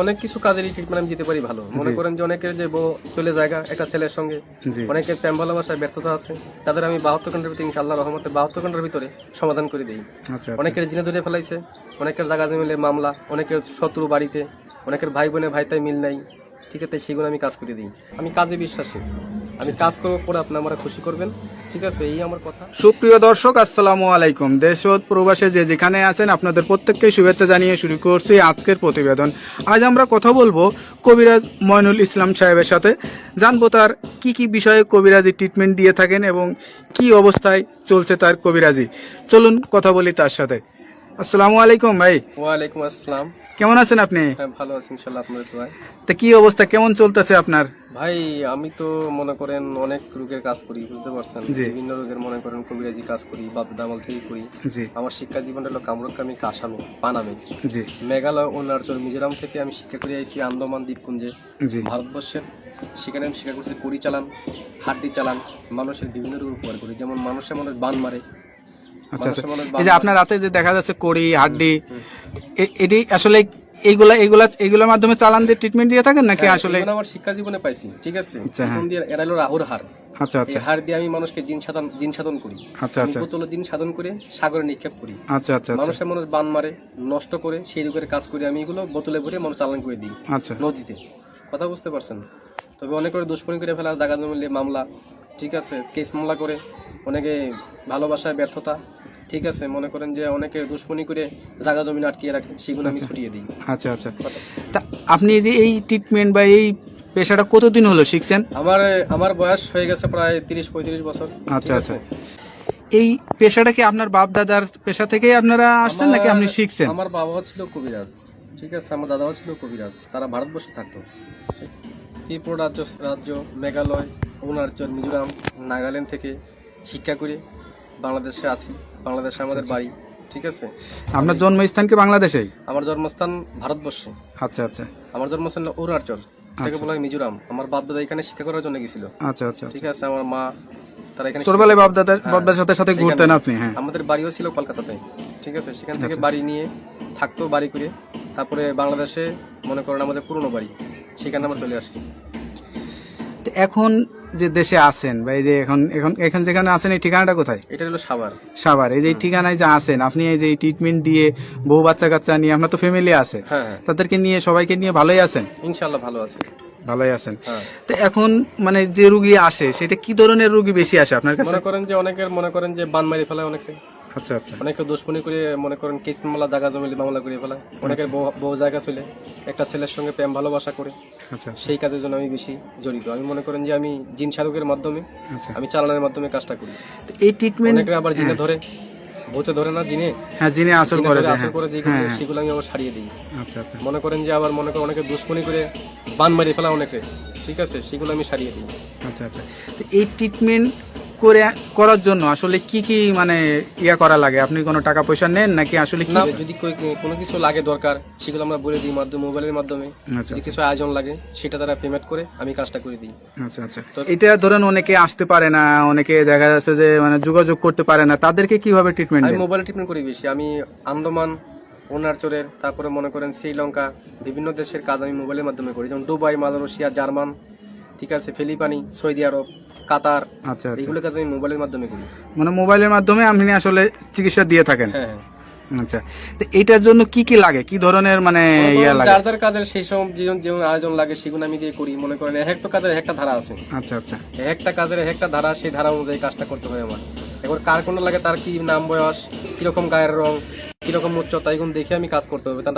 অনেক কিছু কাজেরই ট্রিটমেন্ট আমি দিতে পারি ভালো। মনে করেন যে অনেকের যে বউ চলে জায়গা একটা ছেলের সঙ্গে, অনেকের প্রেম ভালোবাসায় ব্যর্থতা আছে, তাদের আমি 72 ঘন্টার ভিতরে ইনশাআল্লাহ রহমতে 72 ঘন্টার ভিতরে সমাধান করে দিই। অনেকের জিনে ধরে ফেলাইছে, অনেকের জায়গা মিলে মামলা, অনেকের শত্রু বাড়িতে, অনেকের ভাই বোনে ভাইতাই মিল নাই, ঠিক আছে, সেগুলো আমি কাজ করে দিই। আমি কাজে বিশ্বাসী, আমি কাজ করবো পরে আপনি আমার খুশি করবেন, ঠিক আছে, এই আমার কথা। সুপ্রিয় দর্শক, আসসালামু আলাইকুম। দেশ ও প্রবাসে যে যেখানে আছেন আপনাদের প্রত্যেককে শুভেচ্ছা জানিয়ে শুরু করছি আজকের প্রতিবেদন। আজ আমরা কথা বলবো কবিরাজ ময়নুল ইসলাম সাহেবের সাথে। জানবো তার কি কি বিষয়ে কবিরাজি ট্রিটমেন্ট দিয়ে থাকেন এবং কি অবস্থায় চলছে তার কবিরাজি। চলুন কথা বলি তার সাথে। আসসালামু আলাইকুম ভাই। ওয়ালাইকুম আসসালাম। কেমন আছেন আপনি? হ্যাঁ, ভালো আছি ইনশাআল্লাহ, আপনাদের দোয়ায়। তা কি অবস্থা, কেমন চলতেছে আপনার? ভাই আমি তো মনে করেন অনেক রোগের কাজ করি, বুঝতে পারছেন, বিভিন্ন রোগের মনে করেন কবিরাজি কাজ করি, বাপ দামাল থেকে করি। আমার শিক্ষা জীবন হলো কামরুকামি কাসামে পানামে, মেঘালয় ও অরুণাচল মিজোরাম থেকে আমি শিক্ষা করে আইছি আন্দামান দ্বীপপুঞ্জে ভারতবর্ষের। সেখানে আমি শিক্ষা করছি কড়ি চালান, হাড্ডি চালান, মানুষের বিভিন্ন রোগ উপকার করি, যেমন মানুষের মনে বান মারে। এই যে আপনার রাতে যে দেখা যাচ্ছে কড়ি হাড্ডি, এটি আসলে এইগুলোর মাধ্যমে চালান দিয়ে ট্রিটমেন্ট দিয়ে থাকেন নাকি? আসলে আমার শিক্ষা জীবনে পাইছি, ঠিক আছে। এরা হলো রাহুর হার। আচ্ছা আচ্ছা। হার দিয়ে আমি মানুষকে জিন সাধন করি। আচ্ছা আচ্ছা। বোতলে জিন সাধন করে সাগরে নিক্ষেপ করি। আচ্ছা আচ্ছা। মানুষের মানুষ বান মারে, নষ্ট করে, সেই রোগের কাজ করি আমি। এগুলো বোতলে ভরে মানুষ চালান করে দিই নদীতে। কথা বুঝতে পারছেন? তবে অনেক করে দুষ্কর্মী করে ফেলা, জায়গা জমিলে মামলা, ঠিক আছে, কেস মামলা করে, অনেকে ভালোবাসায় ব্যর্থতা, ঠিক আছে, মনে করেন যে অনেকে দুশ্মনী করে জায়গা জমি আটকিয়ে রাখে, সেগুলো আমি ছুটিয়ে দিই। আচ্ছা আচ্ছা। তা আপনি যে এই ট্রিটমেন্ট বা এই পেশাটা কতদিন হলো শিখছেন? আমার বয়স হয়ে গেছে প্রায় 30-35 বছর। আচ্ছা আচ্ছা। এই পেশাটা কি আপনার বাপ দাদার পেশা থেকে আপনারা আসছেন নাকি আপনি শিখছেন? আমার বাবা ছিল কবিরাজ, ঠিক আছে, আমার দাদাও ছিল কবিরাজ, তারা ভারতবর্ষে থাকতো। ত্রিপুরা রাজ্য, মেঘালয়, অরুণাচল, মিজোরাম, নাগাল্যান্ড থেকে শিক্ষা করে বাংলাদেশে আসি। বাংলাদেশে আমাদের বাড়ি, ঠিক আছে। আপনার জন্মস্থান কি বাংলাদেশেই? আমার জন্মস্থান ভারতবর্ষে। আচ্ছা আচ্ছা। আমার জন্মস্থান অরুণাচল, এটাকে বলা হয় মিজোরাম। আমার বাপ দাদা এখানে শিক্ষা করার জন্য গেছিল। আচ্ছা আচ্ছা, ঠিক আছে। আমার মা তারা এখানে ছোটবেলায় বাপ দাদার সাথে ঘুরতেন আপনি? হ্যাঁ, আমাদের বাড়িও ছিল কলকাতাতে, ঠিক আছে। সেখান থেকে বাড়ি নিয়ে থাকতো, বাড়ি করে তারপরে বাংলাদেশে মনে করেন আমাদের পুরনো বাড়ি, সেখানে আমরা চলে আসছি। এখন যে দেশে আছেন বা এই যে এখন যেখানে আছেন, এই ঠিকানাটা কোথায়? এটা হলো সাভার। সাভার। এই যে ঠিকানায় যে আছেন আপনি, এই যে ট্রিটমেন্ট দিয়ে বউ বাচ্চা কাচ্চা নিয়ে, আপনার তো ফ্যামিলি আছে, তাদেরকে নিয়ে সবাইকে নিয়ে ভালোই আছেন? ইনশাআল্লাহ ভালো আছে। ভালোই আছেন। তো এখন মানে যে রোগী আসে, সেটা কি ধরনের রোগী বেশি আসে আপনার কাছে? মনে করেন যে অনেকের মনে করেন যে বান মারি ফেলায় অনেকে। আচ্ছা আচ্ছা। অনেকে দুশ্মনী করে মনে করেন কেস মামলা, জায়গা জমিলে মামলা করে ফেলায়। অনেকের বউ জায়গা চলে একটা ছেলের সঙ্গে প্রেম ভালোবাসা করে। আচ্ছা। সেই কাজের জন্য আমি বেশি জড়িত। আমি মনে করেন যে আমি জিন সাধকের মাধ্যমে, আমি চালানোর মাধ্যমে কাজটা করি। এই ট্রিটমেন্ট অনেকে আবার জিনে ধরে, ভূতে ধরে না, জিনে, হ্যাঁ, জিনে আসর করে, সেগুলো আমি আবার ছাড়িয়ে দিই। আচ্ছা আচ্ছা। মনে করেন যে আবার মনে করেন অনেকে দুশ্মনী করে বান মারি ফেলা অনেকে, ঠিক আছে, সেগুলো আমি ছাড়িয়ে দিই। আচ্ছা আচ্ছা। তো এই ট্রিটমেন্ট করার জন্য আসলে কি কি মানে করা লাগে? আপনি কোনো টাকা পয়সা নেন নাকি? আসলে কি যদি কোনো কিছু লাগে দরকার, সেগুলো আমরা বলে দিই মোবাইলের মাধ্যমে। যদি কিছু আয়োজন লাগে, সেটা তারা পেমেন্ট করে আমি কাজটা করে দিই। আচ্ছা আচ্ছা। তো এটা ধরেন অনেকে আসতে পারে না, অনেকে দেখা যাচ্ছে যে মানে যোগাযোগ করতে পারে না, তাদেরকে কিভাবে ট্রিটমেন্ট? আমি মোবাইলে ট্রিটমেন্ট করি বেশি। আমি আন্দামান, অরুণাচলের, তারপরে মনে করেন শ্রীলঙ্কা, বিভিন্ন দেশের কাজ আমি মোবাইলের মাধ্যমে করি, যেমন দুবাই, মালয়েশিয়া, জার্মান, ঠিক আছে, ফিলিপাইন, সৌদি আরব, কাতার। আচ্ছা, এগুলো কাজ আমি মোবাইলের মাধ্যমে করি। মানে মোবাইলের মাধ্যমে আপনি আসলে চিকিৎসা দিয়ে থাকেন? হ্যাঁ হ্যাঁ। আচ্ছা। তো এটার জন্য কি কি লাগে, কি ধরনের মানে লাগে? যার যার কাজের সেই সব যেমন আয়োজন লাগে, সেগুলো আমি দিয়ে করি। মনে করেন একটা কাজের একটা ধারা আছে। আচ্ছা আচ্ছা। একটা কাজের একটা ধারা, সেই ধারা অনুযায়ী কাজটা করতে হয় আমার। এবার কার কোন লাগে, তার কি নাম, বয়স, কিরকম গায়ের রং, কিরকম উচ্চতা, এগুলো দেখে আমি কাজ করতে হবে। তার